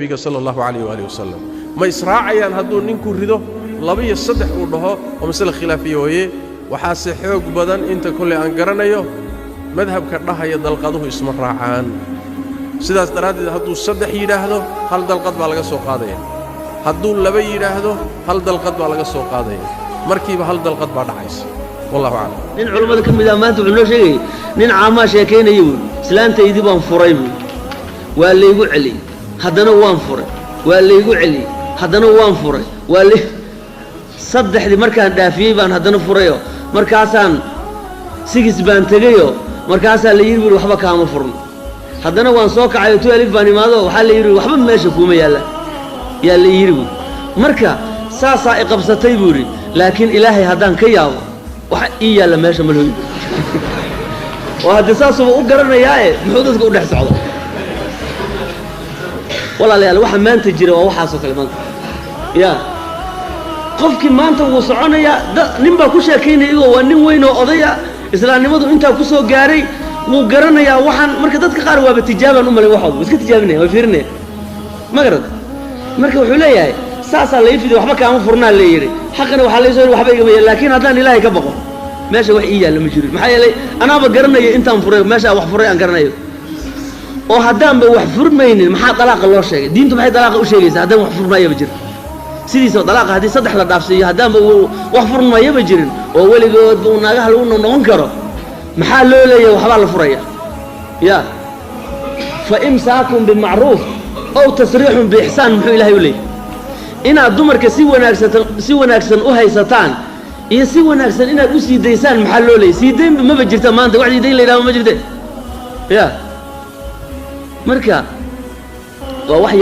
النبي صلى الله عليه وآله وسلم ما إسراعيان هدو نينكو ريدو لبي الصدح ودهو ومثل خلافيه وهي وحاسي حوق بدن انت كل ان غرانيو مذهب كدهايا دلقدو اسم راعان sidaas daraadid haduu saddex yiraahdo hal dalqad baa laga soo qaadaya haduu laba yiraahdo hal dalqad baa laga soo qaadaya markiiba hal dalqad baa dhacaysa wallahu a'lam nin culimada kamid ah maanta wuxuu noo sheegay nin caama sheekeynayo islaantaydii baan furay waa leeygu celi haddana waan furay waa leeygu celi haddana waan furay waa le saddexdii markaan dhaafiyay baan haddana furayo markaasaan sigis baan tagayo markaasaa la yiri waxba kaama furno haddana waan soo kacay 12 baan imaado waxa la yiri waxba meesha kuma yaala yaa la yiri marka saasa ay qabsatay buuri laakiin ilaahay haddaan ka yaabo waxa ii yaala meesha ma loo oo hadda saasoo u garanayaa muxuu dadka u dhex socdo walaalayaal waxa maanta jira waa waxa soo kale maanta yaa qofkii maanta uu soconaya nin baa ku sheekeynay igo waa nin weyn oo odaya islaamnimadu inta ku soo gaaray wuu garanayaa waxaan marka dadka qaar waaba tijaaban u malay waxooda iska tijaabinay way fiirinay ma garad marka wuxuu leeyahay saasa la ifido waxba kaama furnaa leeyiri xaqana waxa la soo waxba iga meeyay laakiin haddaan ilaahay ka baqo meesha wax ii yaala ma jiro maxay yeelay anaaba garanaya intaan furay meesha wax furay aan garanayo oo haddaan ba wax furmaynin maxaa talaaq loo sheegay diintu maxay talaaq u sheegaysaa haddaan wax furmayo ma jiro sidiisoo talaaq hadii saddex la dhaafsiyo haddaan ba wax furmayo ma jirin oo weligood uu naagaha lagu noqon karo maxaa loo leeyahay waxba la furaya ya fa imsaakum bil ma'ruf aw tasriihun bi ihsan muxuu ilaahay u leeyahay ina dumarka si wanaagsan u haysataan iyo si wanaagsan inaad u sii deysaan maxaa loo leeyahay sii deyn ma jirta maanta wax sii deyn leeyahay ma jirta ya marka waa wax